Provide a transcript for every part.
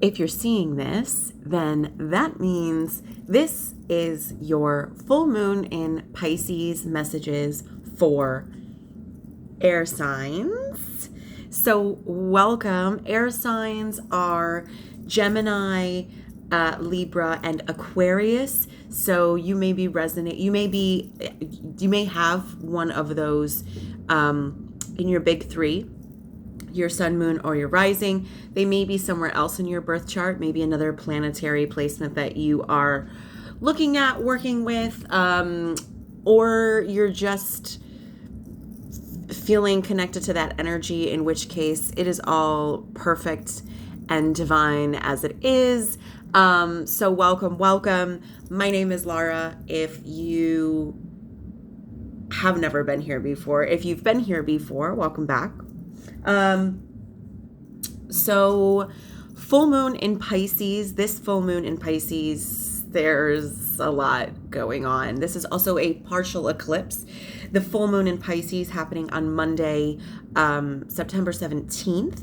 If you're seeing this, then that means this is your full moon in Pisces messages for air signs. So welcome. Air signs are Gemini, Libra, and Aquarius. So you may be you may have one of those in your big three, your sun, moon, or your rising. They may be somewhere else in your birth chart, maybe another planetary placement that you are looking at, working with, or you're just feeling connected to that energy, in which case it is all perfect and divine as it is. So welcome. My name is Lara. If you have never been here before, if you've been here before, welcome back. So full moon in Pisces, this full moon in Pisces, there's a lot going on. This is also a partial eclipse. The full moon in Pisces happening on Monday, September 17th,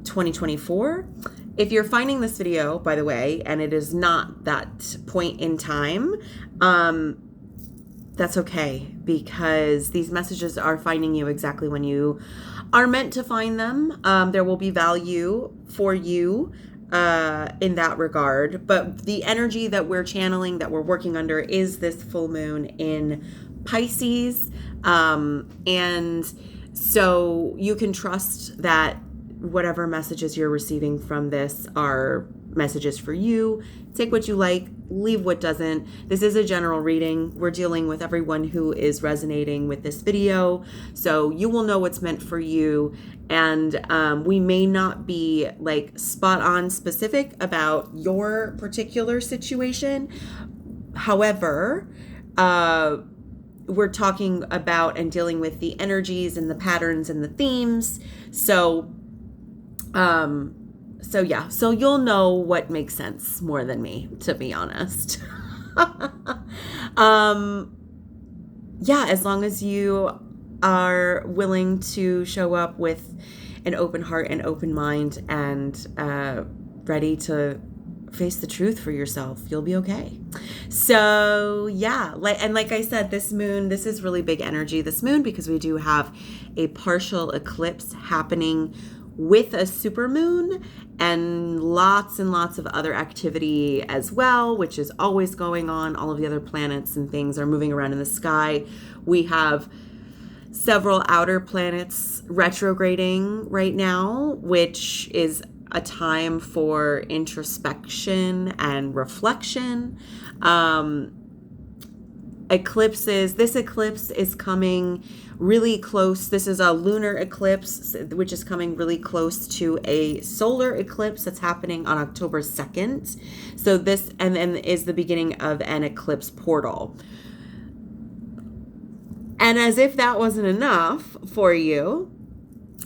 2024. If you're finding this video, by the way, and it is not that point in time, that's okay, because these messages are finding you exactly when you are meant to find them. There will be value for you in that regard. But the energy that we're channeling, that we're working under, is this full moon in Pisces. And so you can trust that whatever messages you're receiving from this are messages for you. Take what you like, leave what doesn't. This is a general reading. We're dealing with everyone who is resonating with this video. So you will know what's meant for you. And we may not be like spot on specific about your particular situation. However, we're talking about and dealing with the energies and the patterns and the themes. So you'll know what makes sense more than me, to be honest. As long as you are willing to show up with an open heart and open mind and ready to face the truth for yourself, you'll be okay. So like I said, this is really big energy, this moon, because we do have a partial eclipse happening with a supermoon and lots of other activity as well, which is always going on. All of the other planets and things are moving around in the sky. We have several outer planets retrograding right now, which is a time for introspection and reflection. This eclipse is coming really close. This is a lunar eclipse, which is coming really close to a solar eclipse that's happening on October 2nd. So this, and then, is the beginning of an eclipse portal. And as if that wasn't enough for you,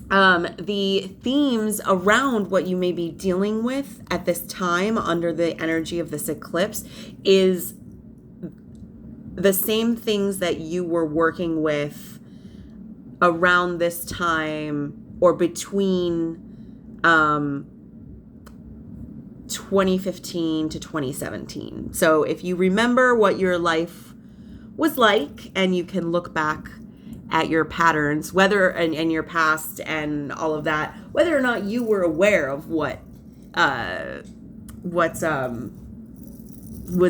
the themes around what you may be dealing with at this time under the energy of this eclipse is the same things that you were working with around this time, or between 2015 to 2017. So if you remember what your life was like, and you can look back at your patterns, whether and your past and all of that, whether or not you were aware of what was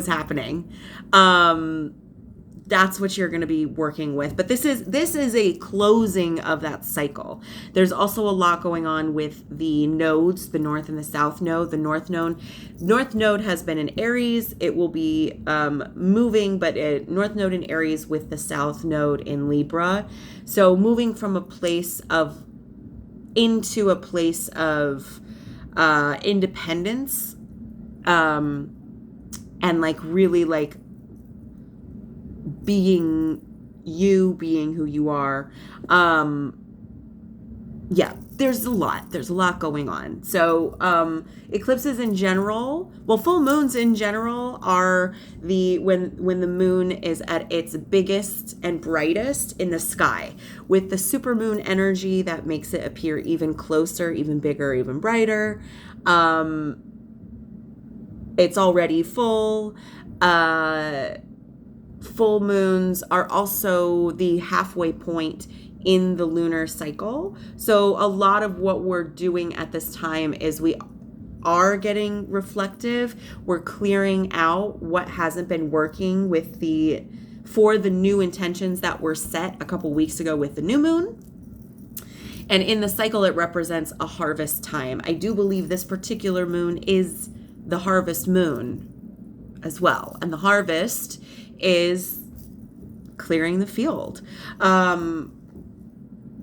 happening, that's what you're going to be working with. But this is a closing of that cycle. There's also a lot going on with the nodes, the North and the South node. The North node has been in Aries. It will be moving, but North node in Aries with the South node in Libra. So moving from a place of into a place of independence, and like really like being who you are. There's a lot going on. So eclipses in general, full moons in general are when the moon is at its biggest and brightest in the sky, with the supermoon energy that makes it appear even closer, even bigger, even brighter. it's already full. Full moons are also the halfway point in the lunar cycle. So a lot of what we're doing at this time is we are getting reflective. We're clearing out what hasn't been working for the new intentions that were set a couple weeks ago with the new moon. And in the cycle, it represents a harvest time. I do believe this particular moon is the harvest moon as well. And the harvest is clearing the field,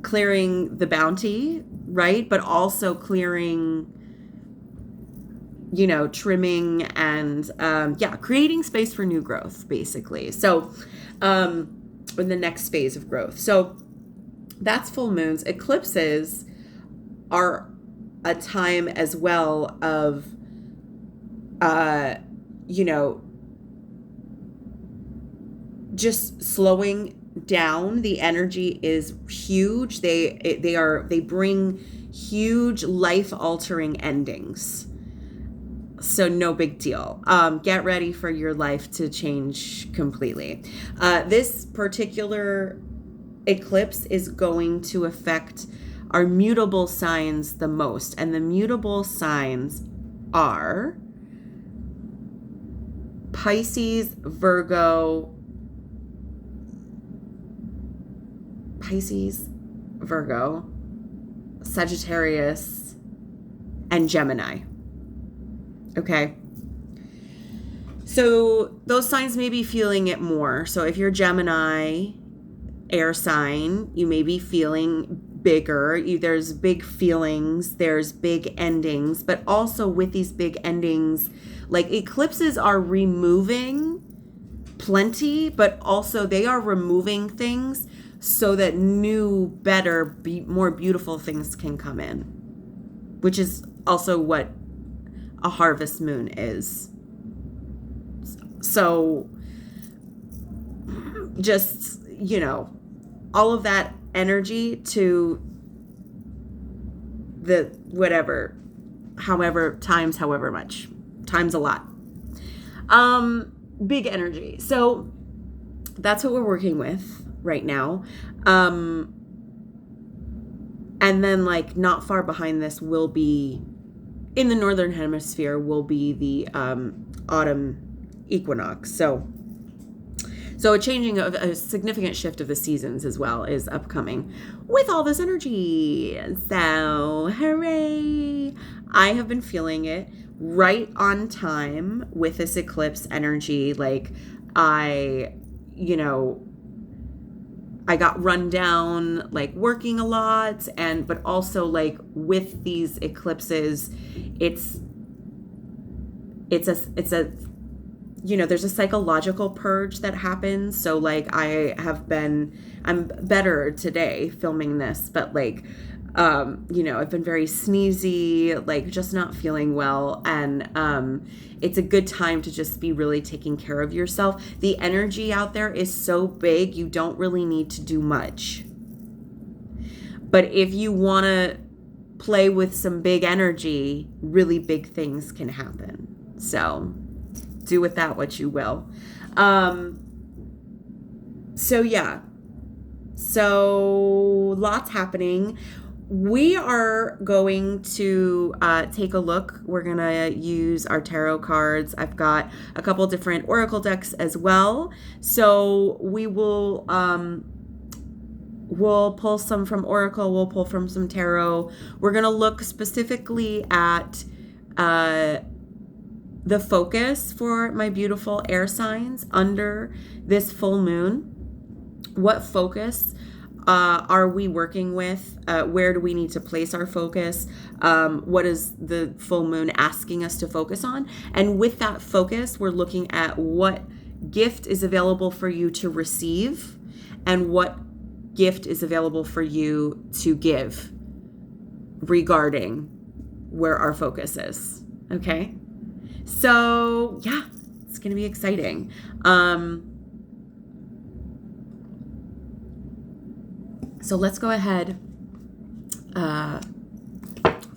clearing the bounty, right? But also clearing, trimming and, creating space for new growth, basically. So, in the next phase of growth. So that's full moons. Eclipses are a time as well of, just slowing down. The energy is huge. They bring huge life altering endings. So no big deal. Get ready for your life to change completely. This particular eclipse is going to affect our mutable signs the most. And the mutable signs are Pisces, Virgo, Sagittarius, and Gemini. Okay. So those signs may be feeling it more. So if you're Gemini, air sign, you may be feeling bigger. There's big feelings, there's big endings, but also with these big endings, like eclipses are removing plenty, but also they are removing things so that new, better, more beautiful things can come in, which is also what a harvest moon is. So just, all of that energy to the whatever, however much, times a lot. Big energy. So that's what we're working with right now. And then not far behind this will be, in the northern hemisphere, will be the autumn equinox. So a changing of a significant shift of the seasons as well is upcoming with all this energy. So hooray! I have been feeling it right on time with this eclipse energy. I got run down, working a lot, but also with these eclipses, it's a there's a psychological purge that happens. So I'm better today filming this, but I've been very sneezy, just not feeling well. And it's a good time to just be really taking care of yourself. The energy out there is so big, you don't really need to do much. But if you want to play with some big energy, really big things can happen. So do with that what you will. So lots happening. We are going to take a look. We're going to use our tarot cards. I've got a couple different oracle decks as well. So we will we'll pull some from oracle. We'll pull from some tarot. We're going to look specifically at the focus for my beautiful air signs under this full moon. What focus are we working with? Where do we need to place our focus? What is the full moon asking us to focus on? And with that focus, we're looking at what gift is available for you to receive and what gift is available for you to give regarding where our focus is. Okay? So, yeah, it's going to be exciting. So let's go ahead. If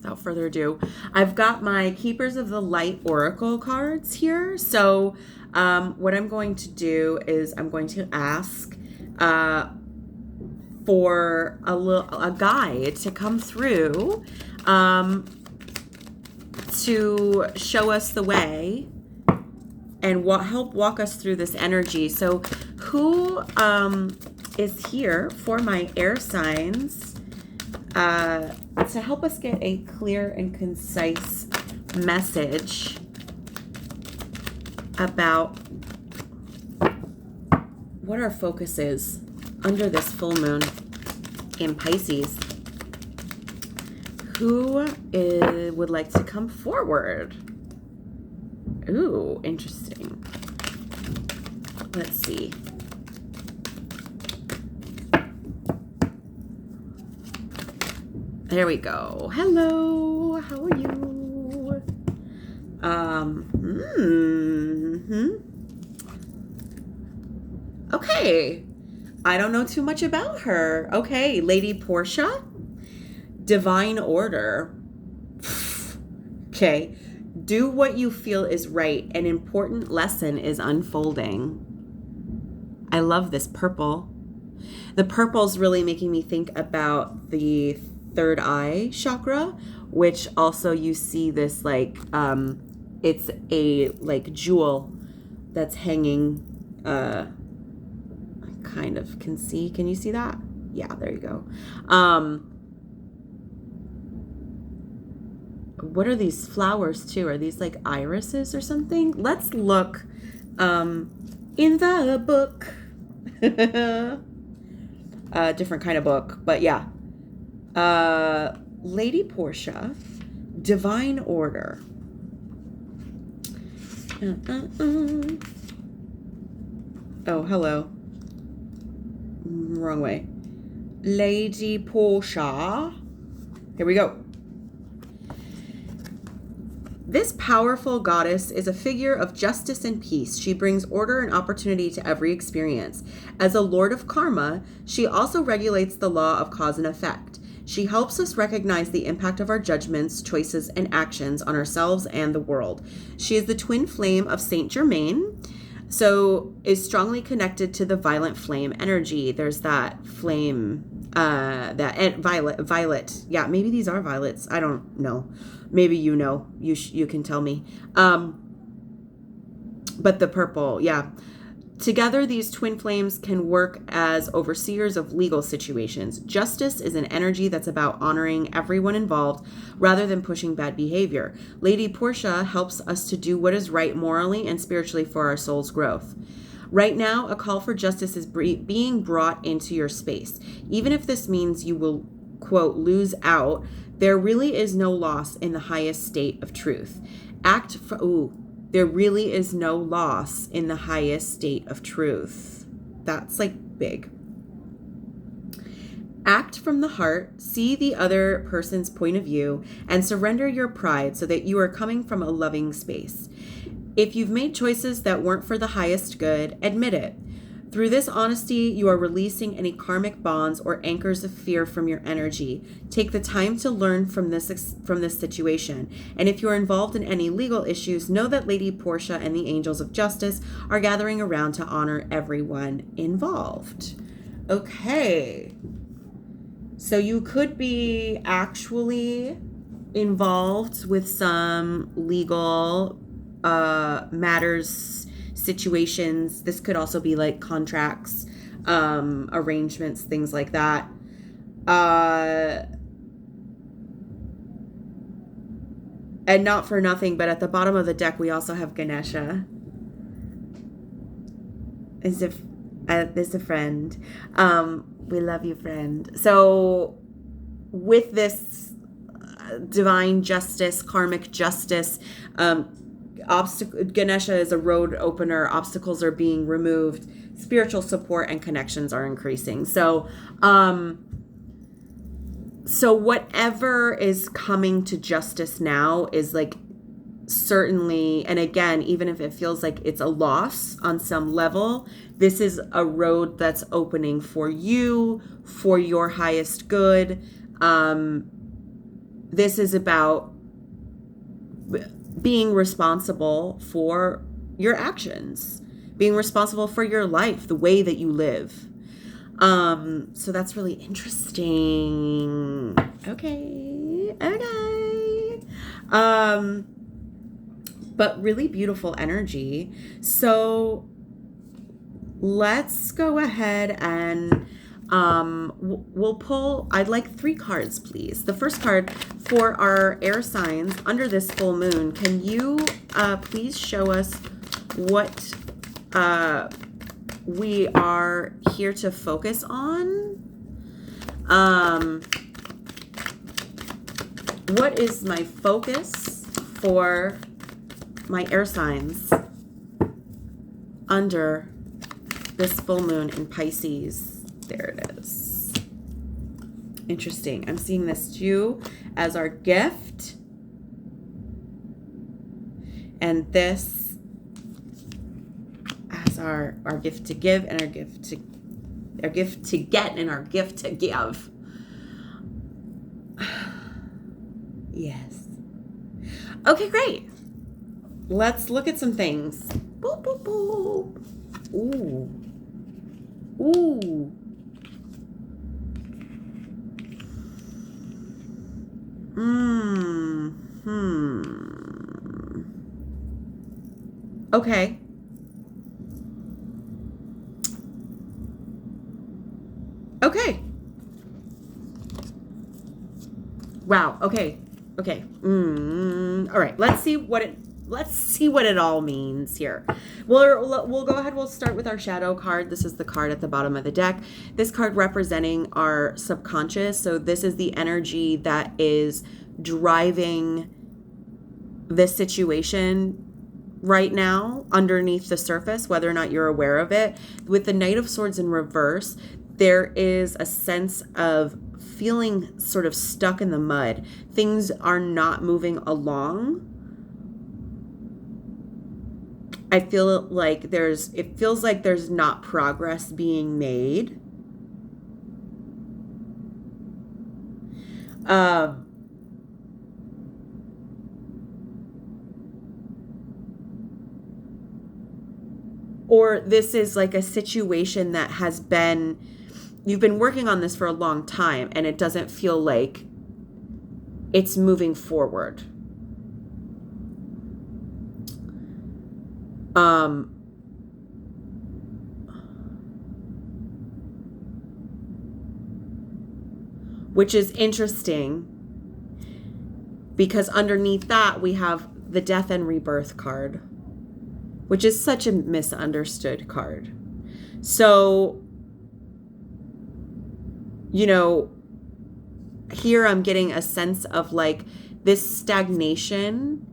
without further ado, I've got my Keepers of the Light Oracle cards here. So what I'm going to do is I'm going to ask for a guide to come through to show us the way and help walk us through this energy. So who is here for my air signs to help us get a clear and concise message about what our focus is under this full moon in Pisces? Who would like to come forward? Ooh, interesting. Let's see. There we go. Hello. How are you? Okay. I don't know too much about her. Okay, Lady Portia. Divine Order. Okay. Do what you feel is right. An important lesson is unfolding. I love this purple. The purple's really making me think about the third eye chakra, which also you see this like it's a like jewel that's hanging. I kind of can see. Can you see that? Yeah, there you go. What are these flowers too? Are these like irises or something? Let's look in the book. A different kind of book, but yeah. Lady Portia, Divine Order. Oh, hello. Wrong way. Lady Portia. Here we go. This powerful goddess is a figure of justice and peace. She brings order and opportunity to every experience. As a lord of karma, she also regulates the law of cause and effect. She helps us recognize the impact of our judgments, choices, and actions on ourselves and the world. She is the twin flame of Saint Germain, so is strongly connected to the violent flame energy. There's that flame, violet. Yeah, maybe these are violets. I don't know. Maybe you know. You can tell me. But the purple, yeah. Together, these twin flames can work as overseers of legal situations. Justice is an energy that's about honoring everyone involved rather than pushing bad behavior. Lady Portia helps us to do what is right morally and spiritually for our soul's growth. Right now, a call for justice is being brought into your space. Even if this means you will, quote, lose out, there really is no loss in the highest state of truth. There really is no loss in the highest state of truth. That's like big. Act from the heart, see the other person's point of view, and surrender your pride so that you are coming from a loving space. If you've made choices that weren't for the highest good, admit it. Through this honesty, you are releasing any karmic bonds or anchors of fear from your energy. Take the time to learn from this situation. And if you're involved in any legal issues, know that Lady Portia and the Angels of Justice are gathering around to honor everyone involved. Okay. So you could be actually involved with some legal matters, situations. This could also be like contracts, arrangements, things like that. And not for nothing, but at the bottom of the deck, we also have Ganesha. As if there's a friend. We love you, friend. So with this divine justice, karmic justice, Ganesha is a road opener. Obstacles are being removed. Spiritual support and connections are increasing. So whatever is coming to justice now is like certainly, and again, even if it feels like it's a loss on some level, this is a road that's opening for you, for your highest good. this is about being responsible for your actions, being responsible for your life, the way that you live. So that's really interesting. Okay. But really beautiful energy. So let's go ahead and we'll pull, I'd like 3 cards, please. The first card for our air signs under this full moon. Can you please show us what we are here to focus on? What is my focus for my air signs under this full moon in Pisces? There it is. Interesting. I'm seeing this too as our gift. And this as our gift to give and our gift to get and our gift to give. Yes. Okay, great. Let's look at some things. Boop, boop, boop. Ooh. Ooh. Okay. Okay. Wow. Okay. Okay. All right. Let's see what it all means here. We'll go ahead. We'll start with our shadow card. This is the card at the bottom of the deck. This card representing our subconscious. So this is the energy that is driving this situation right now underneath the surface, whether or not you're aware of it. With the Knight of Swords in reverse, there is a sense of feeling sort of stuck in the mud. Things are not moving along. I feel like it feels like there's not progress being made. Or this is like a situation that you've been working on this for a long time and it doesn't feel like it's moving forward. Which is interesting because underneath that we have the Death and Rebirth card, which is such a misunderstood card. So, here I'm getting a sense of like this stagnation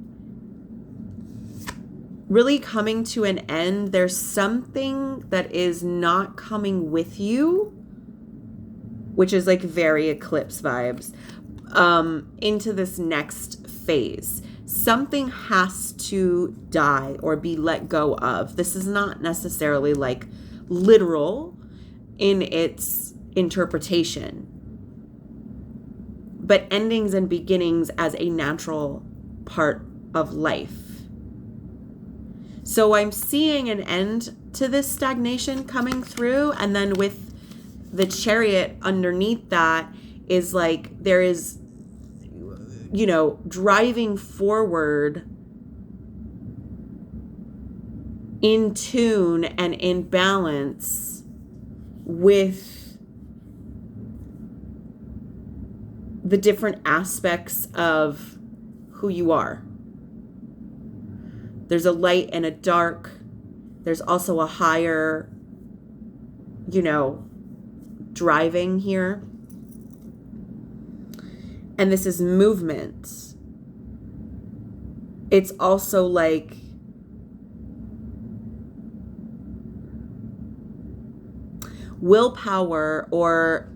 really coming to an end. There's something that is not coming with you, which is like very eclipse vibes, into this next phase. Something has to die or be let go of. This is not necessarily like literal in its interpretation, but endings and beginnings as a natural part of life. So I'm seeing an end to this stagnation coming through, and then with the Chariot underneath that is like there is, driving forward in tune and in balance with the different aspects of who you are. There's a light and a dark. There's also a higher, driving here. And this is movement. It's also like willpower or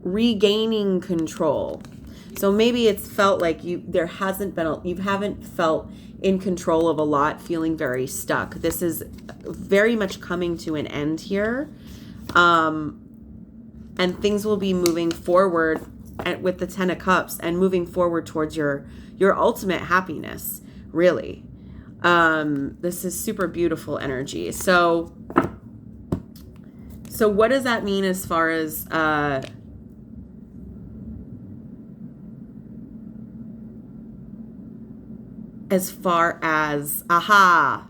regaining control. So maybe it's felt like you haven't felt in control of a lot, feeling very stuck. This is very much coming to an end here. And things will be moving forward with the 10 of Cups and moving forward towards your ultimate happiness, really. This is super beautiful energy. So what does that mean as far as aha,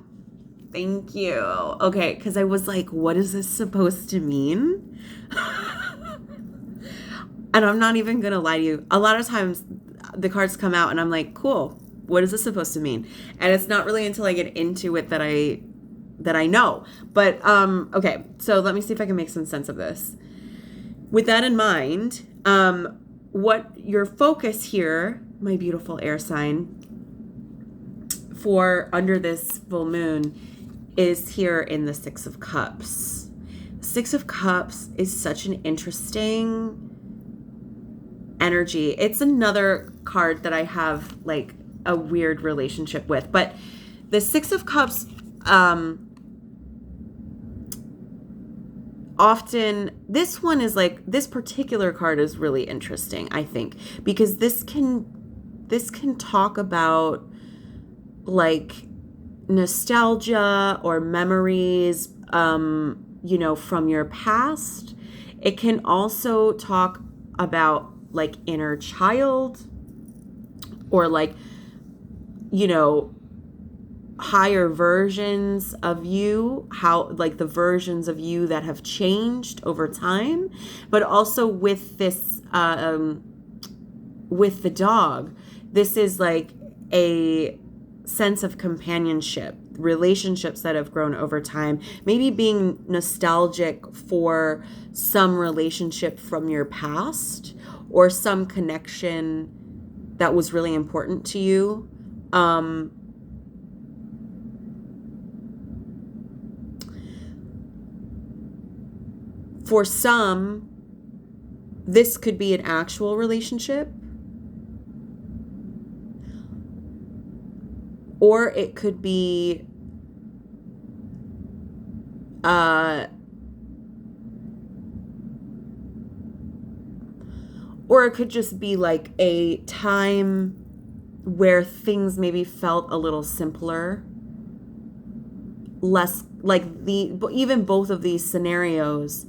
thank you. Okay, because I was like, what is this supposed to mean? And I'm not even gonna lie to you, a lot of times the cards come out and I'm like, cool, what is this supposed to mean? And it's not really until I get into it that I know. But okay, so let me see if I can make some sense of this. With that in mind, what your focus here, my beautiful air sign, for under this full moon is here in the Six of Cups. Six of Cups is such an interesting energy. It's another card that I have like a weird relationship with, but the Six of Cups often, this one is like, this particular card is really interesting, I think, because this can talk about like nostalgia or memories, from your past. It can also talk about like inner child or like, higher versions of you, how like the versions of you that have changed over time, but also with this, with the dog, this is like a sense of companionship, relationships that have grown over time, maybe being nostalgic for some relationship from your past or some connection that was really important to you. For some, this could be an actual relationship, or it could be or it could just be like a time where things maybe felt a little simpler, less like even both of these scenarios,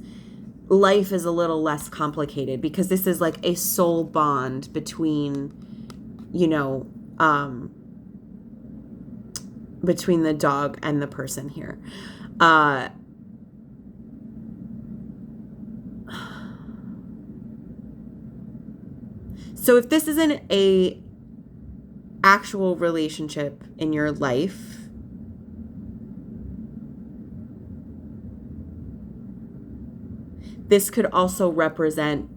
life is a little less complicated because this is like a soul bond between, between the dog and the person here. So if this isn't a actual relationship in your life, this could also represent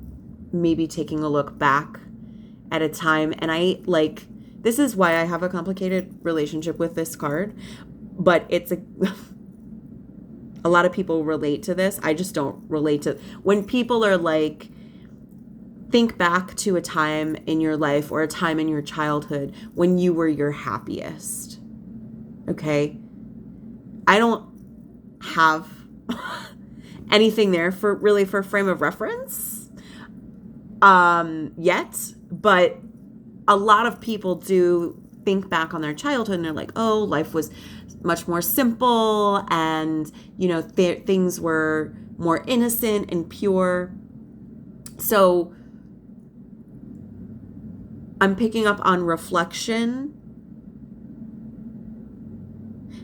maybe taking a look back at a time. And this is why I have a complicated relationship with this card, but it's a lot of people relate to this. I just don't relate to when people are like, think back to a time in your life or a time in your childhood when you were your happiest. Okay? I don't have anything there for frame of reference yet, but a lot of people do think back on their childhood and they're like, oh, life was much more simple and things were more innocent and pure. So I'm picking up on reflection.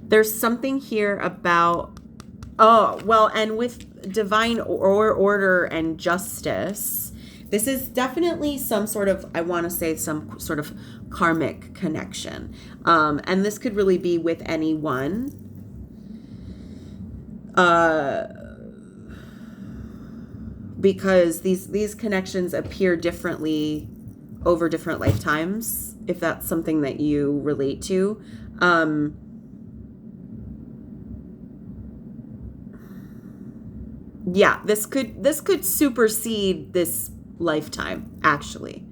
There's something here about, and with divine order and justice, this is definitely some sort of, I want to say some sort of karmic connection. And this could really be with anyone. Because these connections appear differently over different lifetimes, if that's something that you relate to. Yeah, this could supersede this lifetime, actually.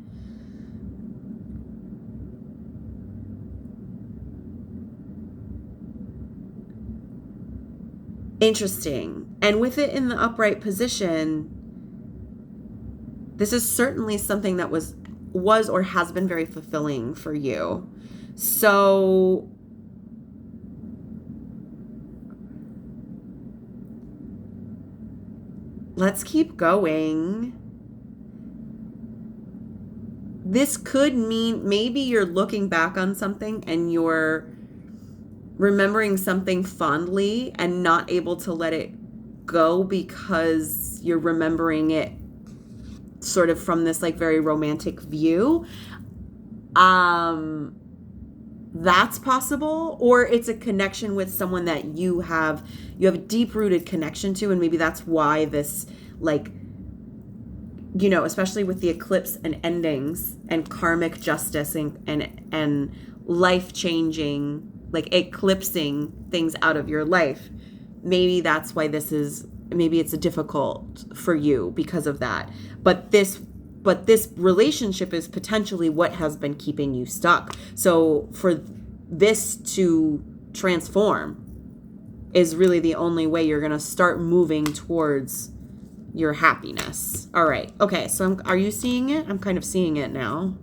Interesting. And with it in the upright position, This is certainly something that was or has been very fulfilling for you. So let's keep going. This could mean maybe you're looking back on something and you're remembering something fondly and not able to let it go because you're remembering it sort of from this like very romantic view. That's possible. Or it's a connection with someone that you have a deep-rooted connection to, and maybe that's why this, like, you know, especially with the eclipse and endings and karmic justice and life-changing, like eclipsing things out of your life. Maybe that's why maybe it's difficult for you because of that. But this relationship is potentially what has been keeping you stuck. So for this to transform is really the only way you're going to start moving towards your happiness. All right. Okay. So are you seeing it? I'm kind of seeing it now.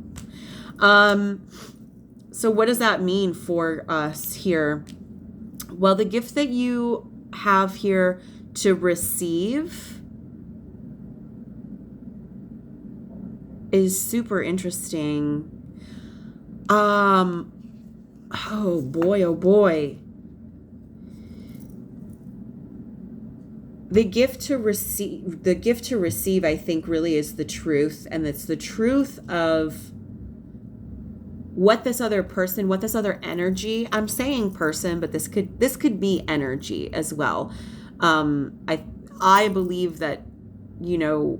So what does that mean for us here? Well, the gift that you have here to receive is super interesting. Oh boy. The gift to receive, I think, really is the truth. And it's the truth of what this other person, what this other energy, I'm saying person, but this could be energy as well. I believe that, you know,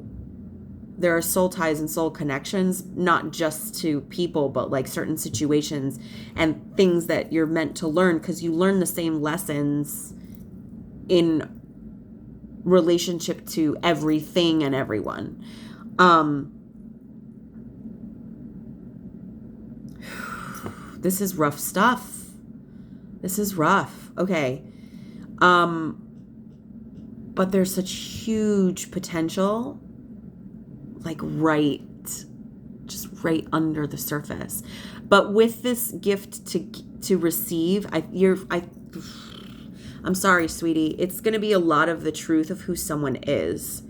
there are soul ties and soul connections, not just to people, but like certain situations and things that you're meant to learn, because you learn the same lessons in relationship to everything and everyone. This is rough stuff. This is rough. Okay. But there's such huge potential, like just right under the surface. But with this gift to receive, I'm sorry, sweetie, it's going to be a lot of the truth of who someone is.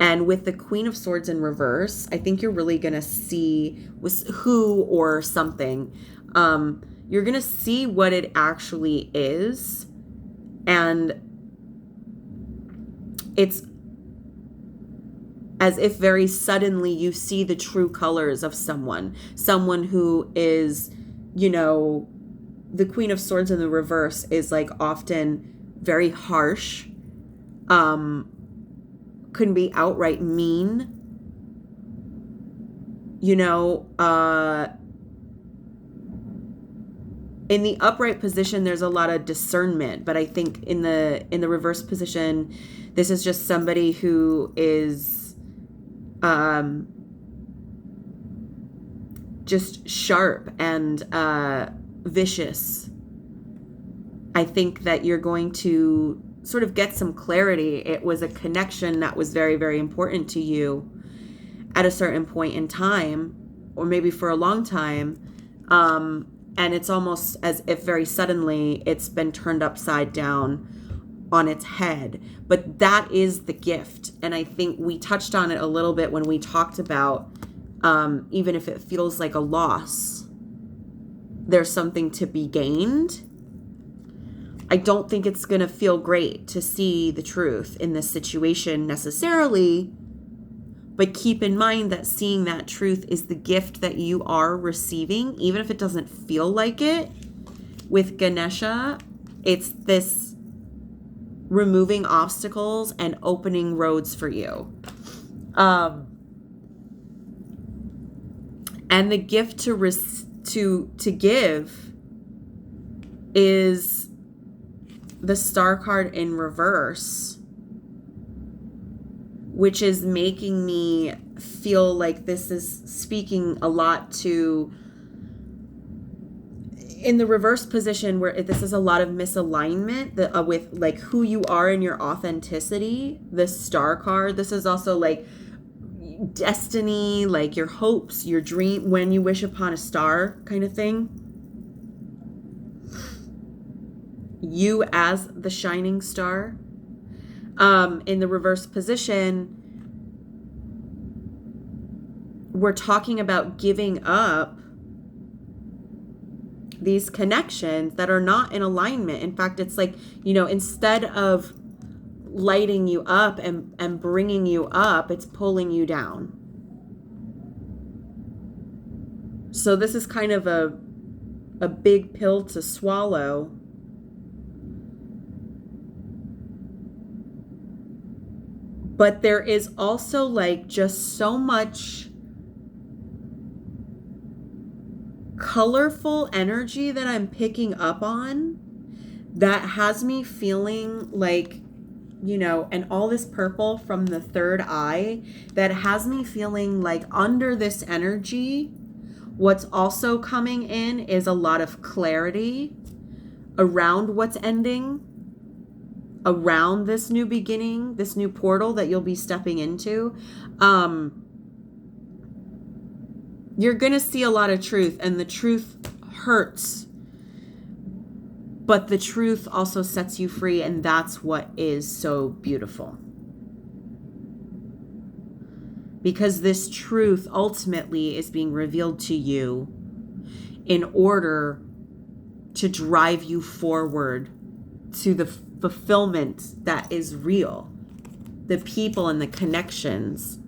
And with the Queen of Swords in reverse, I think you're really going to see with who or something. You're going to see what it actually is. And it's as if very suddenly you see the true colors of someone who is, you know, the Queen of Swords in the reverse is like often very harsh, can be outright mean, you know. In the upright position, there's a lot of discernment, but I think in the reverse position, this is just somebody who is just sharp and vicious. I think that you're going to sort of get some clarity. It was a connection that was very, very important to you at a certain point in time, or maybe for a long time. And it's almost as if very suddenly it's been turned upside down on its head. But that is the gift. And I think we touched on it a little bit when we talked about, even if it feels like a loss, there's something to be gained. I don't think it's going to feel great to see the truth in this situation necessarily, but keep in mind that seeing that truth is the gift that you are receiving, even if it doesn't feel like it. With Ganesha, it's this removing obstacles and opening roads for you. And the gift to give is the Star card in reverse, which is making me feel like this is speaking a lot to, in the reverse position, where this is a lot of misalignment with like who you are and your authenticity. The Star card, this is also like destiny, like your hopes, your dream, when you wish upon a star kind of thing. You as the shining star. In the reverse position, we're talking about giving up these connections that are not in alignment. In fact, it's like, instead of lighting you up and bringing you up, it's pulling you down. So this is kind of a big pill to swallow. But there is also like just so much colorful energy that I'm picking up on that has me feeling like, and all this purple from the third eye that has me feeling like under this energy, what's also coming in is a lot of clarity around what's ending, around this new beginning, this new portal that you'll be stepping into. You're going to see a lot of truth, and the truth hurts, but the truth also sets you free, and that's what is so beautiful. Because this truth ultimately is being revealed to you in order to drive you forward to the fulfillment that is real, the people and the connections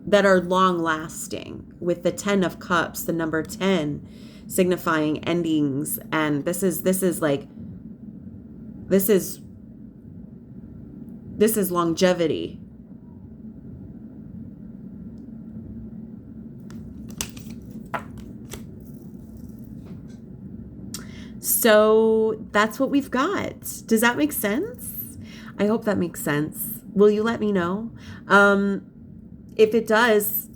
that are long lasting, with the 10 of Cups, the number 10 signifying endings. And this is longevity. So that's what we've got. Does that make sense? I hope that makes sense. Will you let me know? If it does,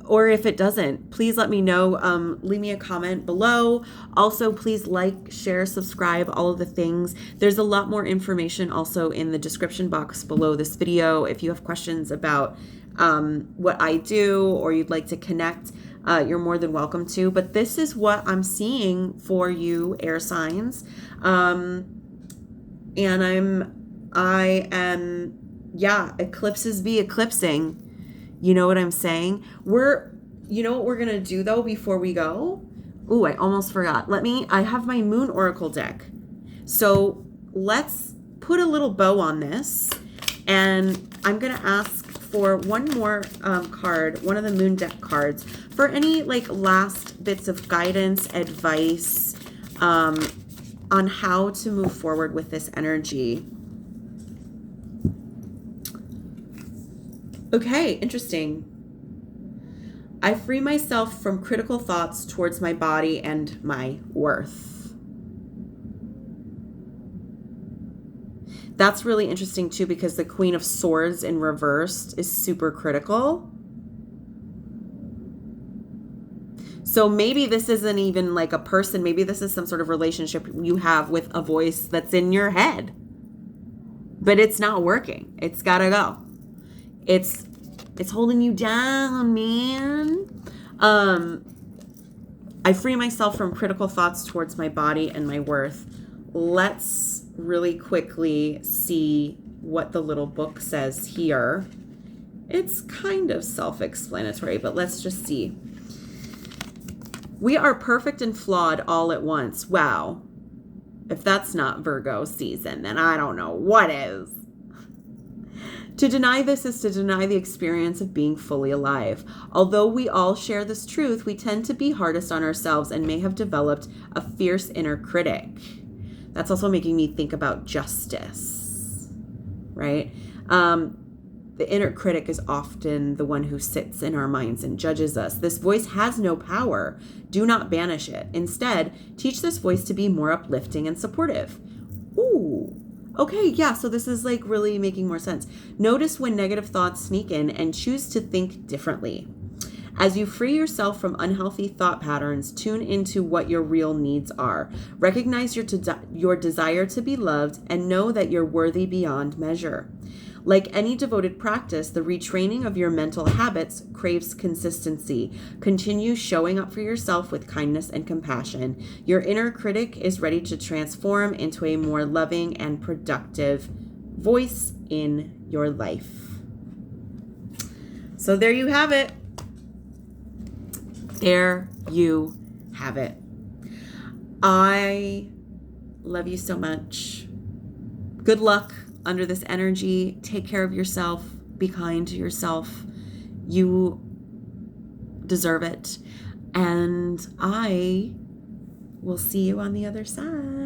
or if it doesn't, please let me know. Leave me a comment below. Also, please like, share, subscribe, all of the things. There's a lot more information also in the description box below this video. If you have questions about what I do, or you'd like to connect, you're more than welcome to. But this is what I'm seeing for you, air signs. And eclipses be eclipsing. You know what I'm saying? You know what we're going to do though before we go? Ooh, I almost forgot. I have my Moon Oracle deck. So let's put a little bow on this. And I'm going to ask for one more card, one of the Moon deck cards, for any like last bits of guidance, advice on how to move forward with this energy. Okay, interesting. I free myself from critical thoughts towards my body and my worth. That's really interesting too, because the Queen of Swords in reversed is super critical. So maybe this isn't even like a person. Maybe this is some sort of relationship you have with a voice that's in your head. But it's not working. It's got to go. It's holding you down, man. I free myself from critical thoughts towards my body and my worth. Let's really quickly see what the little book says here. It's kind of self-explanatory, but let's just see. We are perfect and flawed all at once. Wow. If that's not Virgo season, then I don't know what is. To deny this is to deny the experience of being fully alive. Although we all share this truth, we tend to be hardest on ourselves and may have developed a fierce inner critic. That's also making me think about justice, right? The inner critic is often the one who sits in our minds and judges us. This voice has no power. Do not banish it. Instead, teach this voice to be more uplifting and supportive. Ooh. Okay, yeah, so this is like really making more sense. Notice when negative thoughts sneak in and choose to think differently. As you free yourself from unhealthy thought patterns, tune into what your real needs are. Recognize your desire to be loved and know that you're worthy beyond measure. Like any devoted practice, the retraining of your mental habits craves consistency. Continue showing up for yourself with kindness and compassion. Your inner critic is ready to transform into a more loving and productive voice in your life. So there you have it. There you have it. I love you so much. Good luck under this energy. Take care of yourself. Be kind to yourself. You deserve it. And I will see you on the other side.